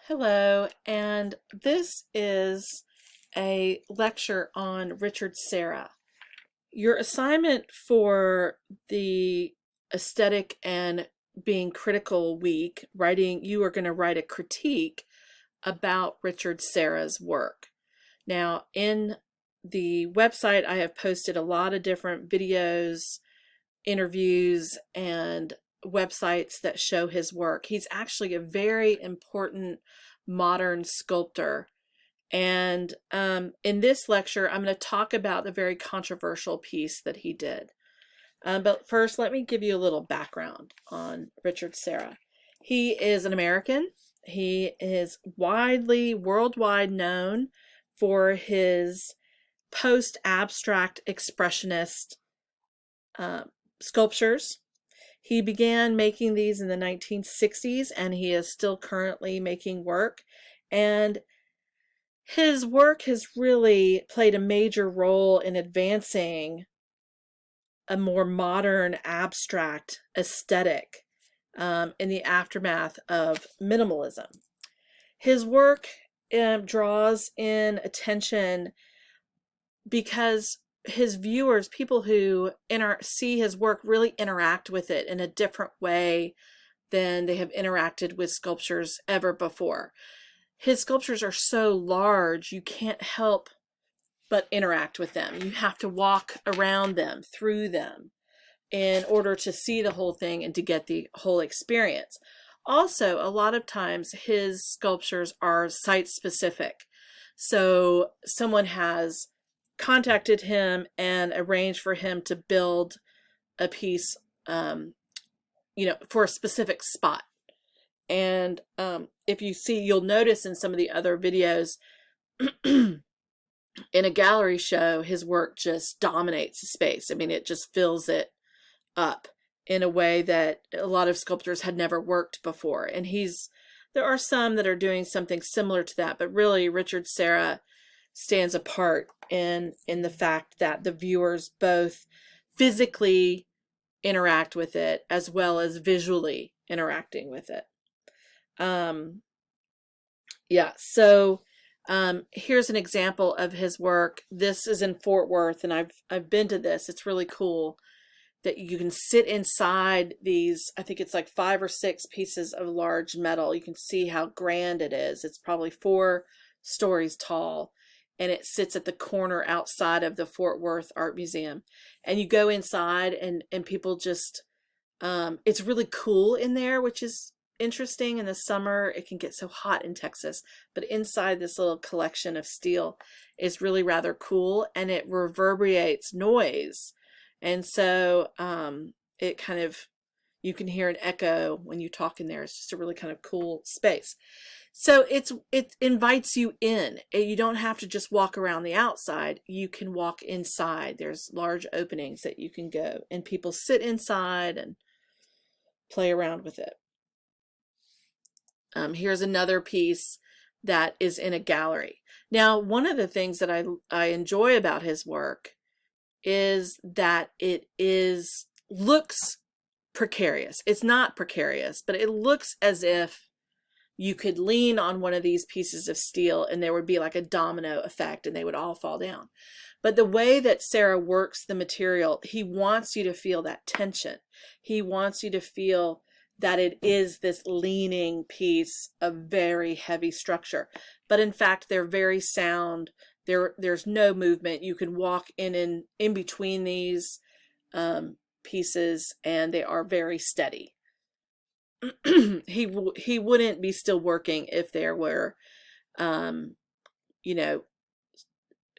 Hello, and this is a lecture on Richard Serra. Your assignment for the aesthetic and being critical week, you are going to write a critique about Richard Serra's work. Now, in the website, I have posted a lot of different videos, interviews, and websites that show his work. He's actually a very important modern sculptor. And in this lecture, I'm going to talk about the very controversial piece that he did. But first, let me give you a little background on Richard Serra. He is an American. He is worldwide known for his post-abstract expressionist sculptures. He began making these in the 1960s, and he is still currently making work. And his work has really played a major role in advancing a more modern, abstract aesthetic in the aftermath of minimalism. His work draws in attention because his viewers, people who see his work, really interact with it in a different way than they have interacted with sculptures ever before. His sculptures are so large, you can't help but interact with them. You have to walk around them, through them, in order to see the whole thing and to get the whole experience. Also, a lot of times his sculptures are site-specific. So someone has contacted him and arranged for him to build a piece, for a specific spot. And if you see, you'll notice in some of the other videos, in a gallery show, his work just dominates the space. I mean, it just fills it up in a way that a lot of sculptors had never worked before. And there are some that are doing something similar to that, but really Richard Serra stands apart in the fact that the viewers both physically interact with it as well as visually interacting with it. Here's an example of his work. This is in Fort Worth, and I've been to this. It's really cool that you can sit inside these, I think it's like 5 or 6 pieces of large metal. You can see how grand it is. It's probably 4 stories tall, and it sits at the corner outside of the Fort Worth Art Museum. And you go inside, and people just, it's really cool in there, which is interesting. In the summer, it can get so hot in Texas, but inside this little collection of steel is really rather cool, and it reverberates noise. And so it kind of, you can hear an echo when you talk in there. It's just a really kind of cool space. So it invites you in. You don't have to just walk around the outside. You can walk inside. There's large openings that you can go, and people sit inside and play around with it. Here's another piece that is in a gallery. Now, one of the things that I enjoy about his work is that it looks precarious. It's not precarious, but it looks as if you could lean on one of these pieces of steel and there would be like a domino effect and they would all fall down. But the way that Serra works the material, he wants you to feel that tension. He wants you to feel that it is this leaning piece of very heavy structure. But in fact, they're very sound. There's no movement. You can walk in between these pieces, and they are very steady. He wouldn't be still working if there were,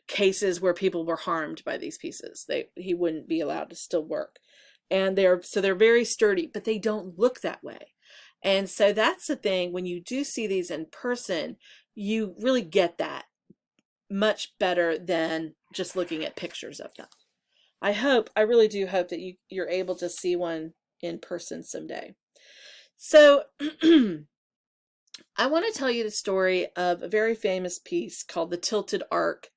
cases where people were harmed by these pieces. He wouldn't be allowed to still work. And they're very sturdy, but they don't look that way. And so that's the thing, when you do see these in person, you really get that much better than just looking at pictures of them. I really do hope that you're able to see one in person someday. So I want to tell you the story of a very famous piece called the Tilted Arc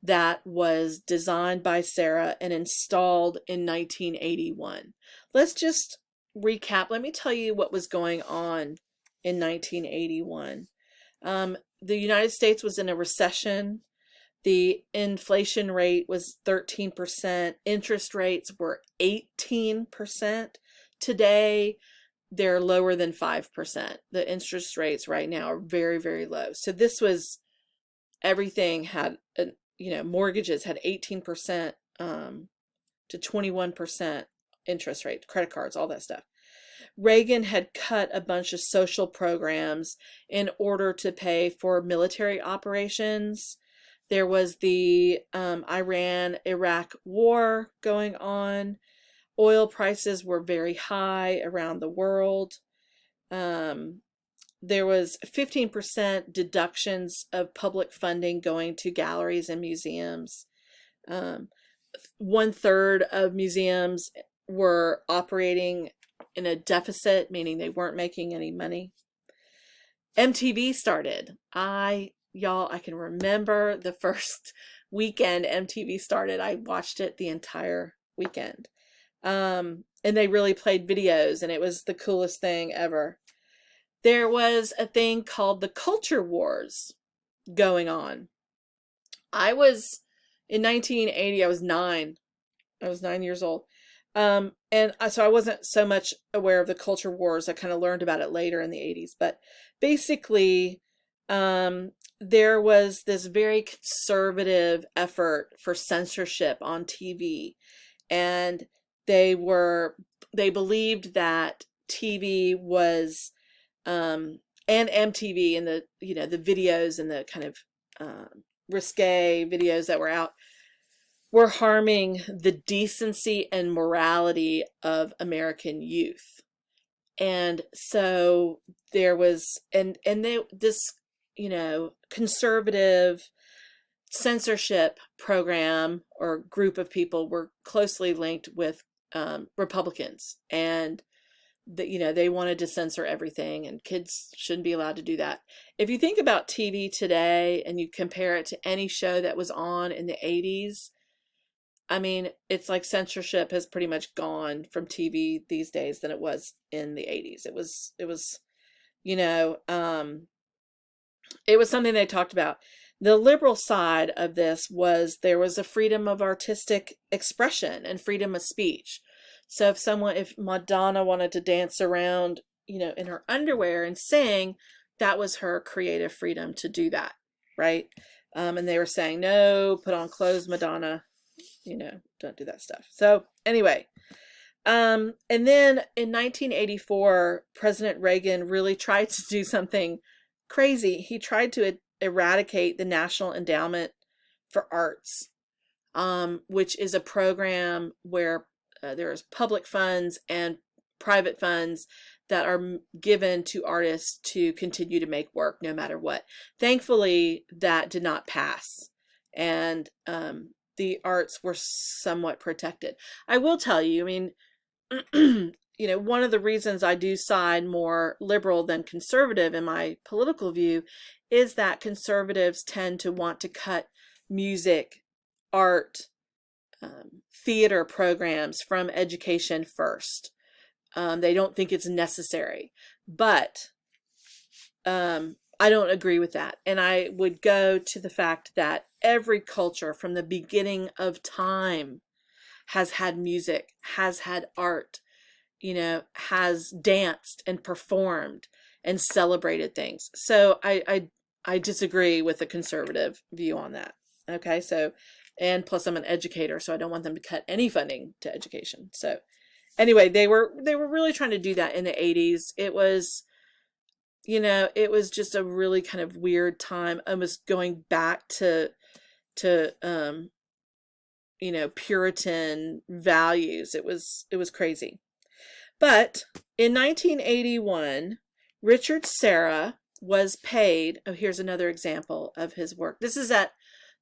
that was designed by Serra and installed in 1981. Let's just recap. Let me tell you what was going on in 1981. The United States was in a recession. The inflation rate was 13%. Interest rates were 18%. Today, they're lower than 5%. The interest rates right now are very, very low. So this was, everything had, mortgages had 18% to 21% interest rate, credit cards, all that stuff. Reagan had cut a bunch of social programs in order to pay for military operations. There was the Iran-Iraq war going on. Oil prices were very high around the world. There was 15% deductions of public funding going to galleries and museums. 1/3 of museums were operating in a deficit, meaning they weren't making any money. MTV started. Y'all, I can remember the first weekend MTV started. I watched it the entire weekend. And they really played videos, and it was the coolest thing ever. There was a thing called the Culture Wars going on. In 1980, I was 9. I was 9 years old. So I wasn't so much aware of the culture wars. I kind of learned about it later in the 80s. But basically, there was this very conservative effort for censorship on TV. And they believed that TV was, and MTV and the videos and the kind of risque videos that were out were harming the decency and morality of American youth. And so there was, this conservative censorship program or group of people were closely linked with Republicans, and they wanted to censor everything, and kids shouldn't be allowed to do that. If you think about TV today and you compare it to any show that was on in the 80s, I mean, it's like censorship has pretty much gone from TV these days than it was in the 80s. It was something they talked about. The liberal side of this was there was a freedom of artistic expression and freedom of speech. So if Madonna wanted to dance around, in her underwear and sing, that was her creative freedom to do that, right? And they were saying, no, put on clothes, Madonna. Don't do that stuff. So anyway, and then in 1984, President Reagan really tried to do something crazy. He tried to eradicate the National Endowment for Arts, which is a program where there's public funds and private funds that are given to artists to continue to make work no matter what. Thankfully, that did not pass. And the arts were somewhat protected. I will tell you, I mean, one of the reasons I do side more liberal than conservative in my political view is that conservatives tend to want to cut music, art, theater programs from education first. They don't think it's necessary. But I don't agree with that. And I would go to the fact that every culture from the beginning of time has had music, has had art, has danced and performed and celebrated things. So I disagree with the conservative view on that. Okay, so, and plus I'm an educator, so I don't want them to cut any funding to education. So anyway, they were really trying to do that in the 80s. It was, it was just a really kind of weird time, almost going back to Puritan values. It was crazy. But in 1981, Richard Serra was paid. Oh, here's another example of his work. This is at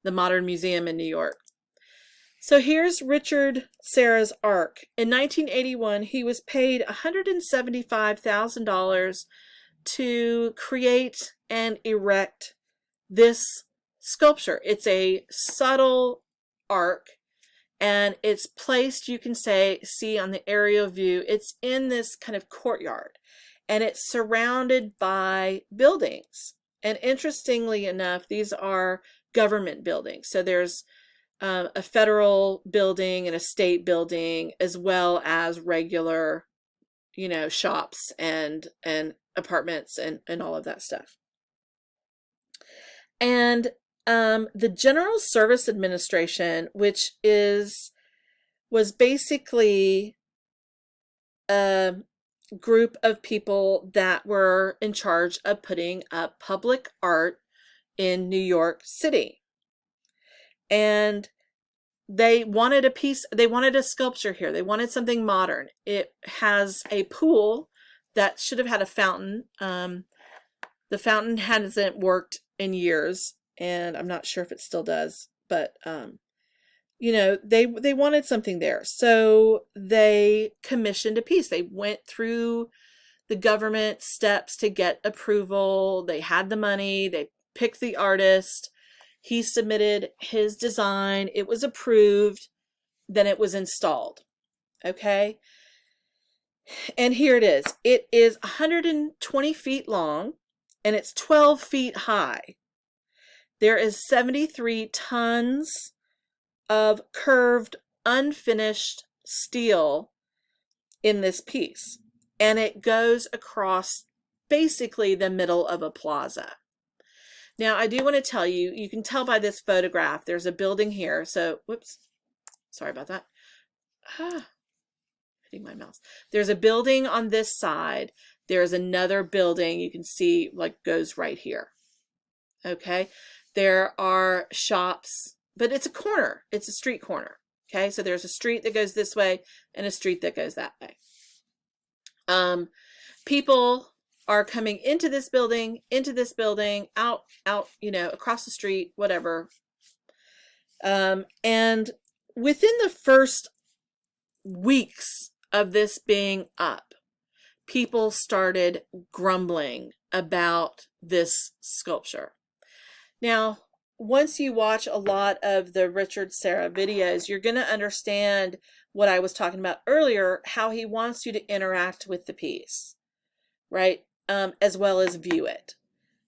the Modern Museum in New York. So here's Richard Serra's Ark. In 1981, he was paid $175,000 to create and erect this sculpture. It's a subtle ark, and it's placed, you can see on the aerial view, it's in this kind of courtyard, and it's surrounded by buildings. And interestingly enough, these are government buildings. So there's a federal building and a state building, as well as regular, shops and apartments and all of that stuff. And the General Service Administration, which was basically a group of people that were in charge of putting up public art in New York City. And they wanted a sculpture here. They wanted something modern. It has a pool that should have had a fountain. The fountain hasn't worked in years, and I'm not sure if it still does, but they wanted something there. So they commissioned a piece. They went through the government steps to get approval. They had the money. They picked the artist. He submitted his design. It was approved. Then it was installed. Okay. And here it is. It is 120 feet long and it's 12 feet high. There is 73 tons of curved, unfinished steel in this piece. And it goes across basically the middle of a plaza. Now, I do want to tell you, you can tell by this photograph, there's a building here. So, whoops, sorry about that. Hitting my mouse. There's a building on this side. There's another building you can see like goes right here. Okay. There are shops, but it's a corner. It's a street corner. Okay. So there's a street that goes this way and a street that goes that way. People are coming into this building, out, across the street, whatever. And within the first weeks of this being up, people started grumbling about this sculpture. Now, once you watch a lot of the Richard Serra videos, you're going to understand what I was talking about earlier, how he wants you to interact with the piece, right? As well as view it.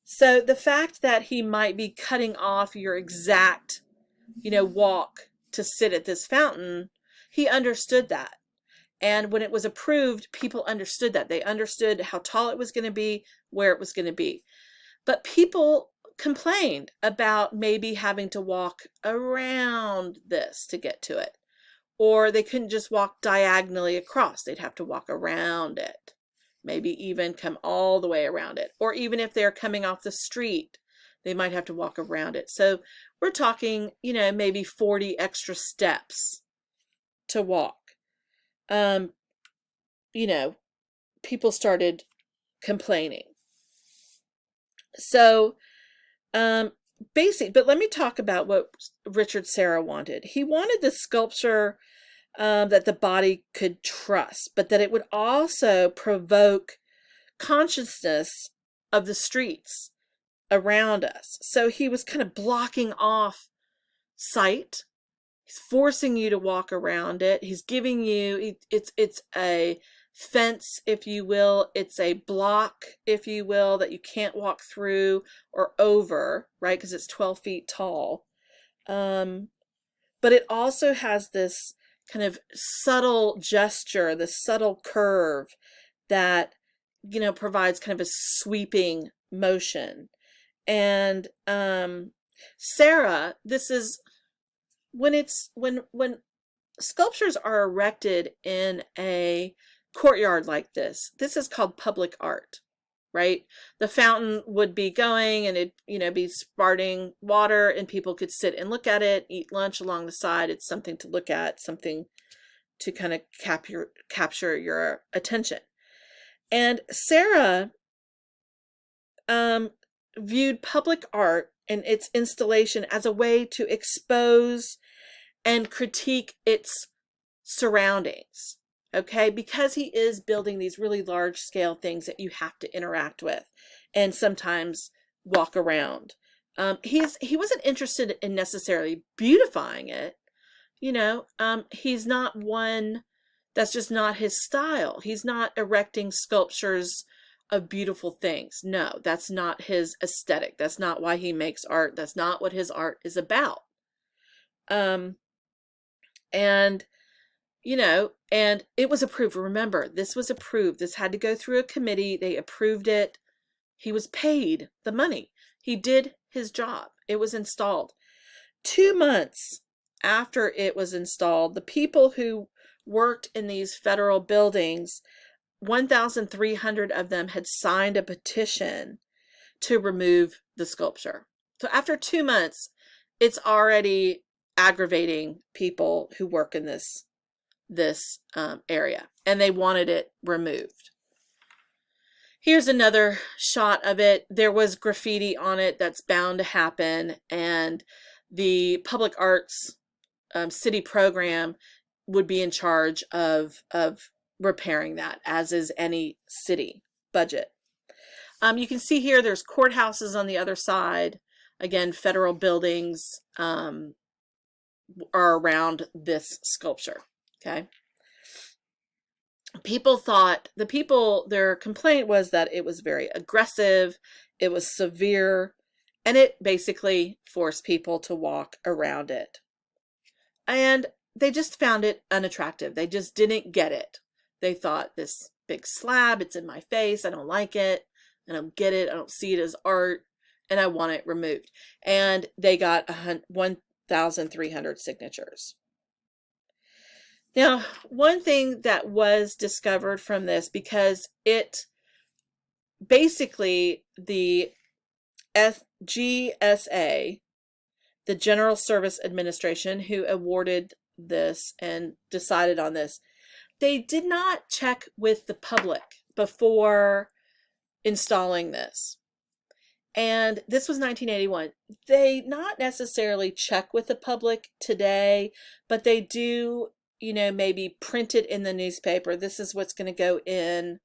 So the fact that he might be cutting off your exact, walk to sit at this fountain, he understood that. And when it was approved, people understood that. They understood how tall it was going to be, where it was going to be. But people complained about maybe having to walk around this to get to it. Or they couldn't just walk diagonally across. They'd have to walk around it. Maybe even come all the way around it. Or even if they're coming off the street, they might have to walk around it. So we're talking, maybe 40 extra steps to walk. People started complaining. So, but let me talk about what Richard Serra wanted. He wanted the sculpture that the body could trust, but that it would also provoke consciousness of the streets around us. So he was kind of blocking off sight. He's forcing you to walk around it. He's giving you, it's a fence, if you will. It's a block, if you will, that you can't walk through or over, right? Because it's 12 feet tall. But it also has this kind of subtle gesture, this subtle curve that, provides kind of a sweeping motion. And Serra, this is when sculptures are erected in a courtyard like this is called public art, right? The fountain would be going and it, be spouting water and people could sit and look at it, eat lunch along the side. It's something to look at, something to kind of capture your attention. And Serra viewed public art and its installation as a way to expose and critique its surroundings, okay? Because he is building these really large scale things that you have to interact with and sometimes walk around. He wasn't interested in necessarily beautifying it. He's not one, that's just not his style. He's not erecting sculptures of beautiful things. No, that's not his aesthetic. That's not why he makes art. That's not what his art is about. Um, and and it was approved. Remember, this was approved. This had to go through a committee. They approved it. He was paid the money. He did his job. It was installed. 2 months after it was installed, the people who worked in these federal buildings, 1,300 of them had signed a petition to remove the sculpture. So after 2 months, it's already aggravating people who work in this area, and they wanted it removed. Here's another shot of it. There was graffiti on it. That's bound to happen, and the public arts city program would be in charge of repairing that, as is any city budget. You can see here there's courthouses on the other side. Again, federal buildings are around this sculpture. Okay. Their complaint was that it was very aggressive, it was severe, and it basically forced people to walk around it. And they just found it unattractive. They just didn't get it. They thought, this big slab, it's in my face, I don't like it, I don't get it, I don't see it as art, and I want it removed. And they got 1,300 signatures. Now, one thing that was discovered from this, because it basically, the GSA, the General Service Administration, who awarded this and decided on this, they did not check with the public before installing this. And this was 1981. They not necessarily check with the public today, but they do, maybe print it in the newspaper. This is what's going to go in.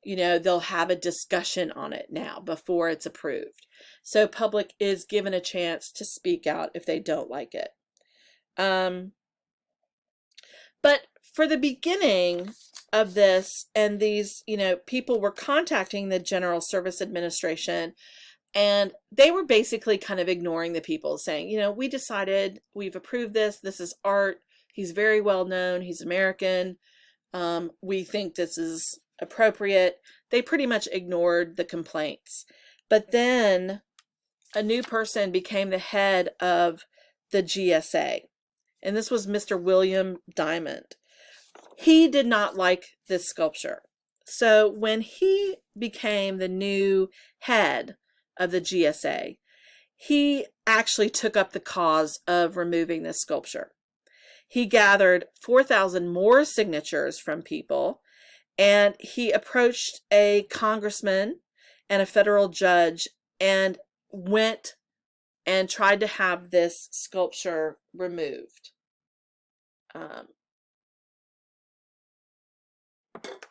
They'll have a discussion on it now before it's approved. So public is given a chance to speak out if they don't like it. But for the beginning of this, and these, people were contacting the General Service Administration, and they were basically kind of ignoring the people, saying, we decided, we've approved this. This is art. He's very well known. He's American. We think this is appropriate. They pretty much ignored the complaints. But then a new person became the head of the GSA, and this was Mr. William Diamond. He did not like this sculpture. So when he became the new head of the GSA, he actually took up the cause of removing this sculpture. He gathered 4,000 more signatures from people, and he approached a congressman and a federal judge and went and tried to have this sculpture removed.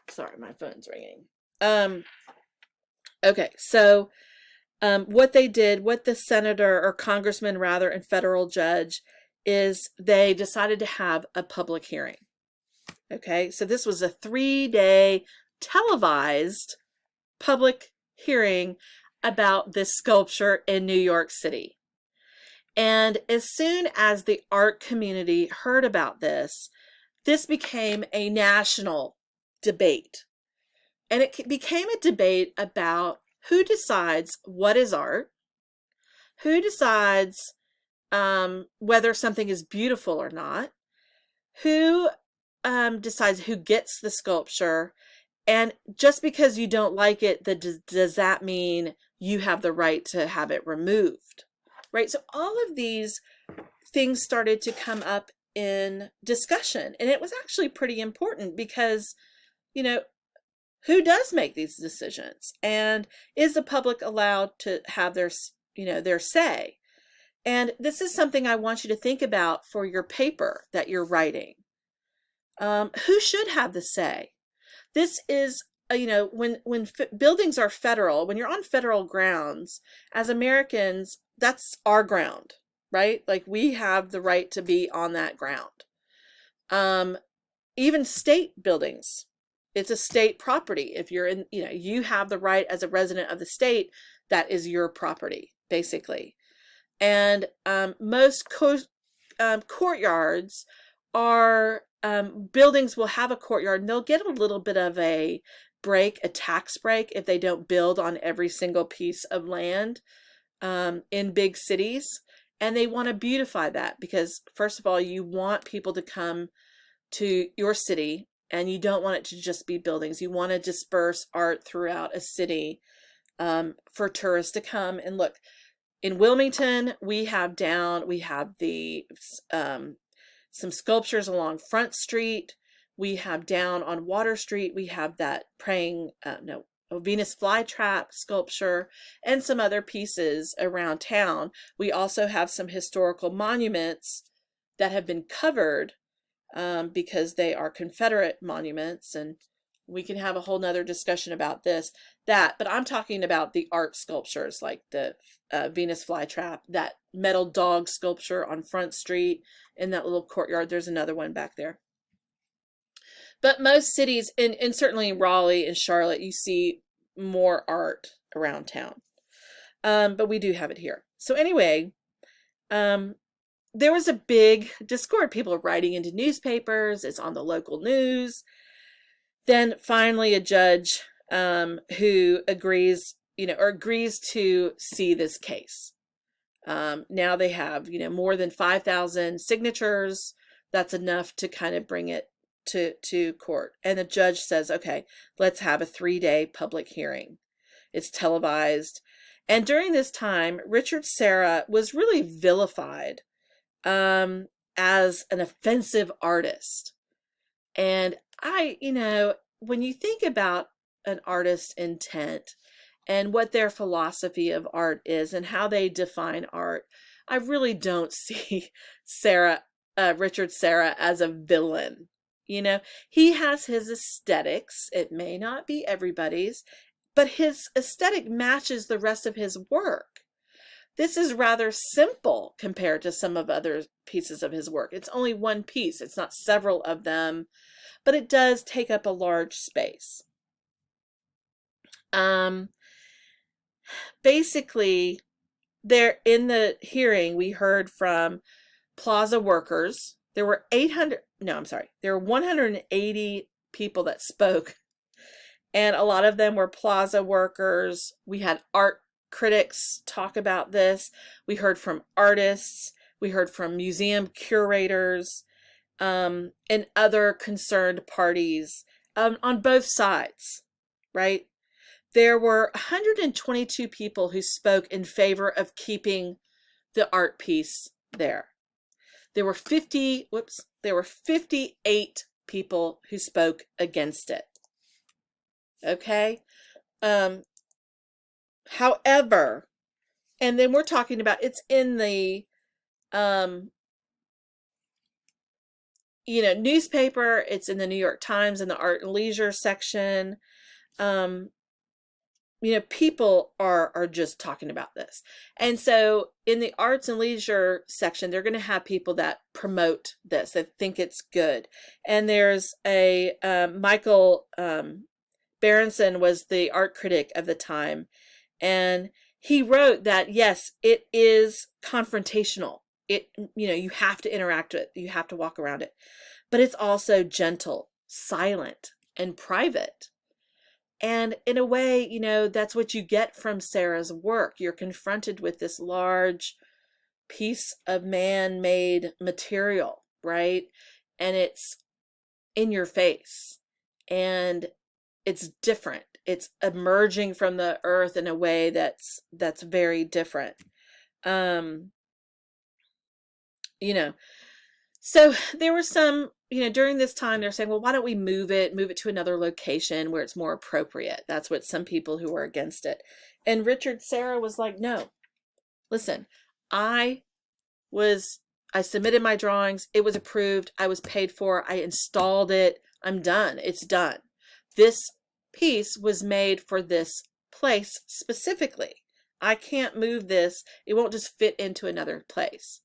Sorry, my phone's ringing. Okay, so what the senator or congressman rather and federal judge is, they decided to have a public hearing. Okay, so this was a 3-day televised public hearing about this sculpture in New York City. And as soon as the art community heard about this, this became a national debate. And it became a debate about who decides what is art, who decides whether something is beautiful or not, who decides who gets the sculpture, and just because you don't like it, does that mean you have the right to have it removed, right? So all of these things started to come up in discussion, and it was actually pretty important because, who does make these decisions, and is the public allowed to have their say? And this is something I want you to think about for your paper that you're writing. Who should have the say? This is, when buildings are federal, when you're on federal grounds, as Americans, that's our ground, right? Like, we have the right to be on that ground. Even state buildings it's a state property. If you're in, you have the right as a resident of the state, that is your property, basically. And most courtyards are, buildings will have a courtyard, and they'll get a little bit of a break, a tax break, if they don't build on every single piece of land in big cities. And they want to beautify that because, first of all, you want people to come to your city, and you don't want it to just be buildings. You want to disperse art throughout a city for tourists to come and look. In Wilmington, we have the some sculptures along Front Street. We have down on Water Street, we have that Venus flytrap sculpture and some other pieces around town. We also have some historical monuments that have been covered because they are Confederate monuments, and we can have a whole nother discussion about that, but I'm talking about the art sculptures like the Venus flytrap, that metal dog sculpture on Front Street in that little courtyard. There's another one back there. But most cities, and certainly Raleigh and Charlotte, you see more art around town. But we do have it here. So anyway, there was a big discord. People are writing into newspapers. It's on the local news. Then finally a judge who agrees to see this case. Now they have, more than 5,000 signatures. That's enough to kind of bring it to court. And the judge says, okay, let's have a 3-day public hearing. It's televised. And during this time, Richard Serra was really vilified as an offensive artist. And when you think about an artist's intent and what their philosophy of art is and how they define art, I really don't see Richard Serra as a villain. He has his aesthetics. It may not be everybody's, but his aesthetic matches the rest of his work. This is rather simple compared to some of other pieces of his work. It's only one piece. It's not several of them, but it does take up a large space. Basically, there in the hearing, we heard from plaza workers. There were 180 people that spoke, and a lot of them were plaza workers. We had art critics talk about this. We heard from artists. We heard from museum curators and other concerned parties on both sides, right? There were 122 people who spoke in favor of keeping the art piece there. There were 58 people who spoke against it. Okay? However, and then we're talking about, it's in the newspaper, it's in the New York Times in the art and leisure section. People are just talking about this. And so in the arts and leisure section, they're going to have people that promote this, that think it's good. And there's a Michael Berenson was the art critic of the time. And he wrote that, yes, it is confrontational. You have to interact with it. You have to walk around it. But it's also gentle, silent, and private. And in a way, that's what you get from Serra's work. You're confronted with this large piece of man-made material, right? And it's in your face. And it's different. It's emerging from the earth in a way that's very different. So there were some, during this time, they're saying, well, why don't we move it to another location where it's more appropriate? That's what some people who were against it. And Richard Serra was like, no, listen, I submitted my drawings. It was approved. I was paid for. I installed it. I'm done. It's done. This piece was made for this place specifically. I can't move this. It won't just fit into another place.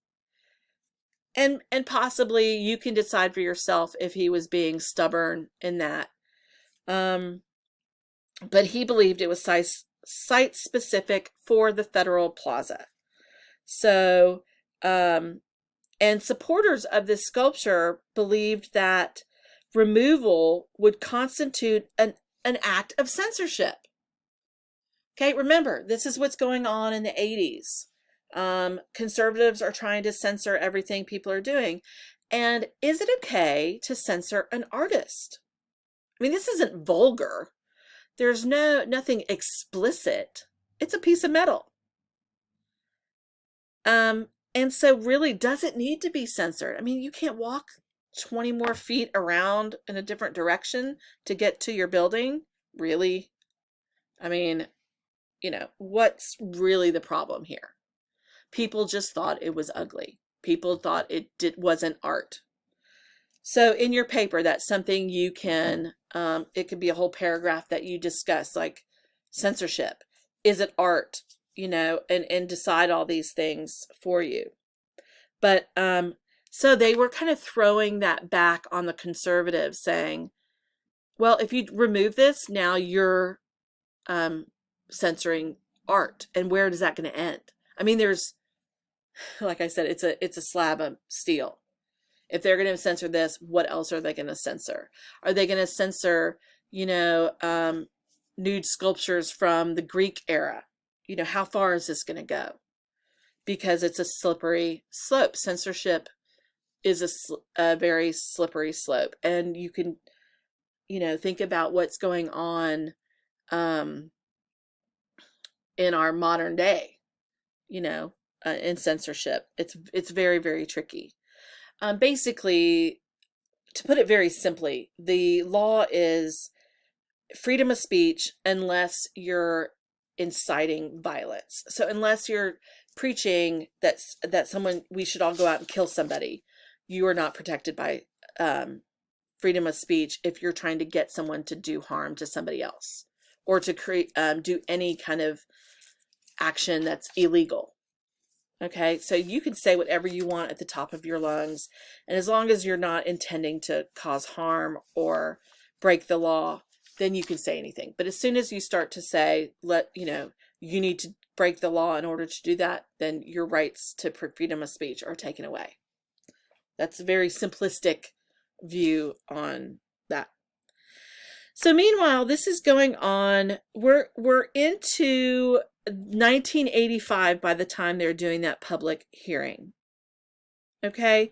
And possibly you can decide for yourself if he was being stubborn in that. Um, but he believed it was site specific for the federal plaza. So, and supporters of this sculpture believed that removal would constitute an act of censorship. Okay, remember, this is what's going on in the 80s. Conservatives are trying to censor everything people are doing. And is it okay to censor an artist? I mean, this isn't vulgar. There's nothing explicit. It's a piece of metal. And so really, does it need to be censored? I mean, you can't walk 20 more feet around in a different direction to get to your building. Really? I mean, what's really the problem here? People just thought it was ugly. People thought wasn't art. So in your paper, that's something you can, it could be a whole paragraph that you discuss, like censorship. Is it art? And decide all these things for you. But so they were kind of throwing that back on the conservatives, saying, well, if you remove this, now you're censoring art. And where is that going to end? I mean, there's, like I said, it's a slab of steel. If they're going to censor this, what else are they going to censor? Are they going to censor, nude sculptures from the Greek era? How far is this going to go? Because it's a slippery slope. Censorship is a very slippery slope. And you can, think about what's going on in our modern day, in censorship. It's very, very tricky. Basically, to put it very simply, the law is freedom of speech unless you're inciting violence. So unless you're preaching that we should all go out and kill somebody, you are not protected by freedom of speech if you're trying to get someone to do harm to somebody else or to create do any kind of action that's illegal. Okay, so you can say whatever you want at the top of your lungs, and as long as you're not intending to cause harm or break the law, then you can say anything. But as soon as you start to say, you need to break the law in order to do that, then your rights to freedom of speech are taken away. That's a very simplistic view on that. So meanwhile, this is going on. We're into 1985 by the time they're doing that public hearing. Okay.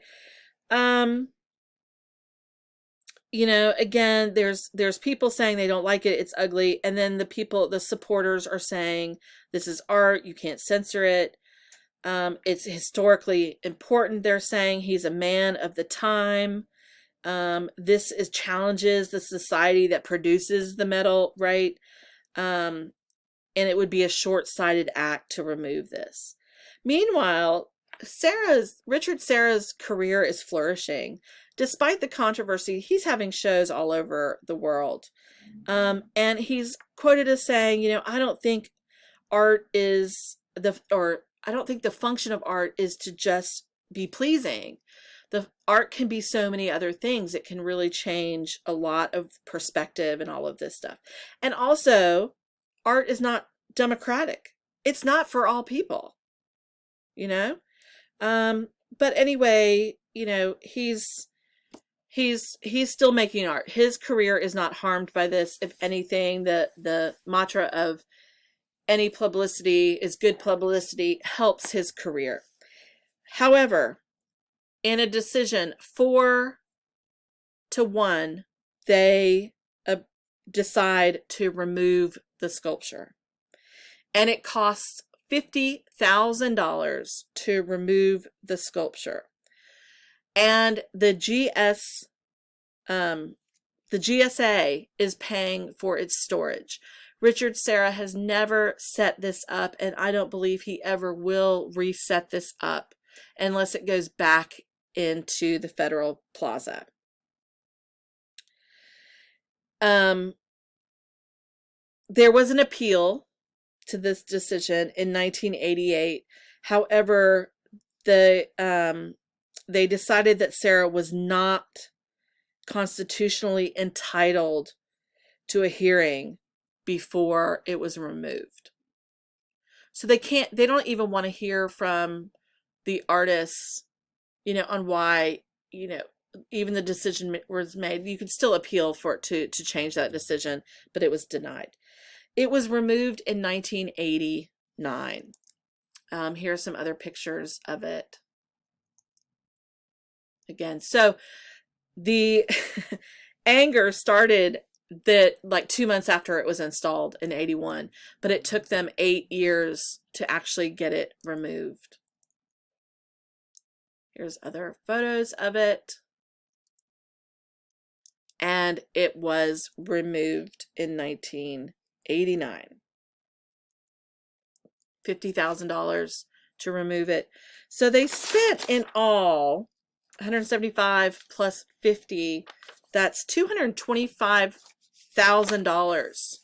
Again, there's people saying they don't like it, it's ugly, and then the supporters are saying this is art, you can't censor it. It's historically important, they're saying. He's a man of the time. This challenges the society that produces the metal, right? And it would be a short-sighted act to remove this. Meanwhile, Richard Serra's career is flourishing. Despite the controversy, he's having shows all over the world. And he's quoted as saying, I don't think art is I don't think the function of art is to just be pleasing. The art can be so many other things. It can really change a lot of perspective and all of this stuff. And also, art is not democratic. It's not for all people, but anyway, he's still making art. His career is not harmed by this. If anything, the mantra of any publicity is good publicity helps his career. However, in a decision 4-1, they decide to remove the sculpture. And it costs $50,000 to remove the sculpture. And the GSA is paying for its storage. Richard Serra has never set this up, and I don't believe he ever will reset this up unless it goes back into the federal plaza. There was an appeal to this decision in 1988. However, they decided that Serra was not constitutionally entitled to a hearing before it was removed. So they don't even want to hear from the artists, on why, even the decision was made. You could still appeal for it to change that decision, but it was denied. It was removed in 1989. Here are some other pictures of it. Again, so the anger started like 2 months after it was installed in 81, but it took them 8 years to actually get it removed. Here's other photos of it. And it was removed in 1989. $50,000 to remove it. So they spent in all $175 plus 50. That's $225,000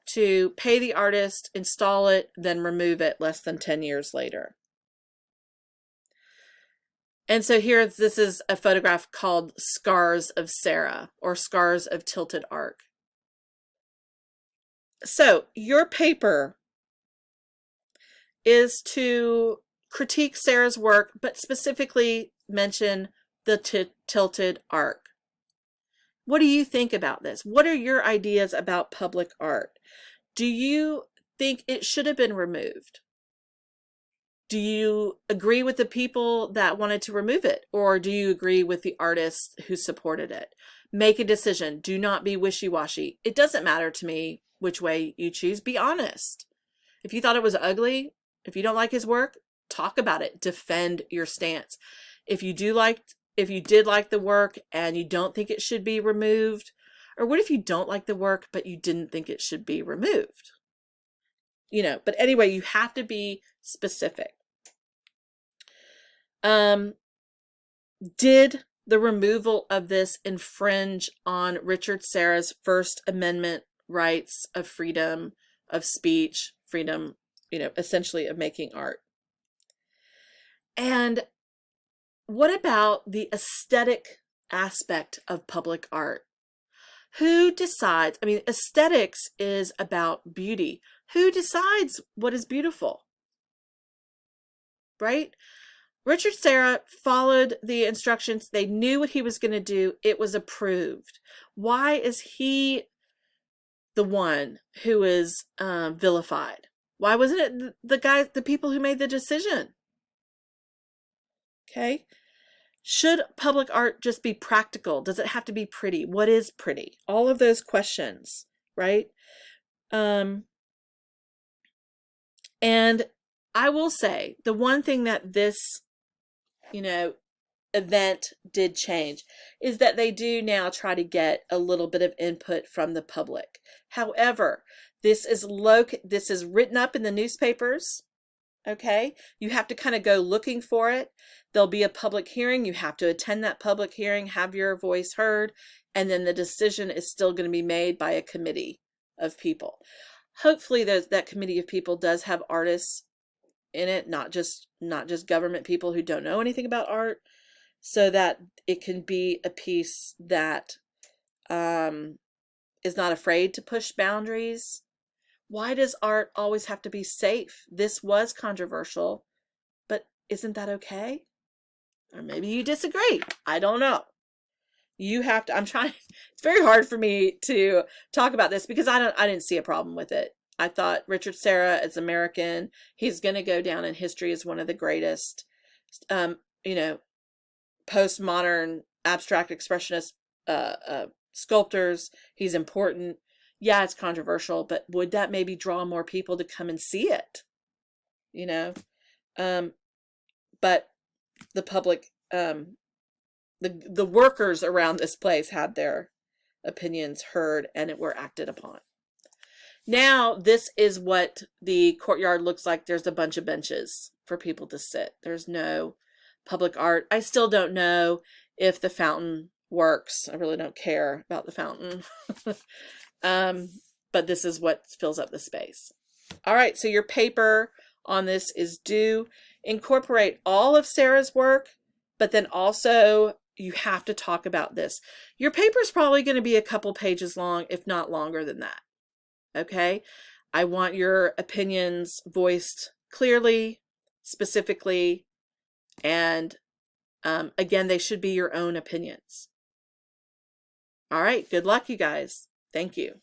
to pay the artist, install it, then remove it less than 10 years later. And so here, this is a photograph called Scars of Serra, or Scars of Tilted Arc. So your paper is to critique Serra's work, but specifically mention the tilted arc. What do you think about this? What are your ideas about public art? Do you think it should have been removed? Do you agree with the people that wanted to remove it, or do you agree with the artists who supported it? Make a decision. Do not be wishy-washy. It doesn't matter to me which way you choose. Be honest. If you thought it was ugly, if you don't like his work, talk about it. Defend your stance. If you did like the work and you don't think it should be removed, or what if you don't like the work but you didn't think it should be removed? But anyway, you have to be specific. Did the removal of this infringe on Richard Serra's First Amendment rights of freedom of speech, freedom, essentially of making art? And what about the aesthetic aspect of public art? Who decides? I mean, aesthetics is about beauty. Who decides what is beautiful? Right? Richard Serra followed the instructions. They knew what he was going to do. It was approved. Why is he the one who is vilified? Why wasn't it the people who made the decision? Okay. Should public art just be practical? Does it have to be pretty? What is pretty? All of those questions, right? And I will say the one thing that this, event did change is that they do now try to get a little bit of input from the public. However, this is written up in the newspapers. Okay, you have to kind of go looking for it. There'll be a public hearing. You have to attend that public hearing, have your voice heard, and then the decision is still going to be made by a committee of people. Hopefully that committee of people does have artists in it, not just government people who don't know anything about art, so that it can be a piece that is not afraid to push boundaries. Why does art always have to be safe? This was controversial, but isn't that okay? Or maybe you disagree. I don't know. You have to, it's very hard for me to talk about this because I didn't see a problem with it. I thought Richard Serra is American. He's going to go down in history as one of the greatest, postmodern abstract expressionist sculptors. He's important. Yeah, it's controversial, but would that maybe draw more people to come and see it? But the public, the workers around this place had their opinions heard and were acted upon. Now, this is what the courtyard looks like. There's a bunch of benches for people to sit. There's no public art. I still don't know if the fountain works. I really don't care about the fountain. But this is what fills up the space. All right, so your paper on this is due incorporate all of Serra's work, but then also you have to talk about this. Your paper is probably going to be a couple pages long, if not longer than that. Okay? I want your opinions voiced clearly, specifically, and again, they should be your own opinions. All right, good luck, you guys. Thank you.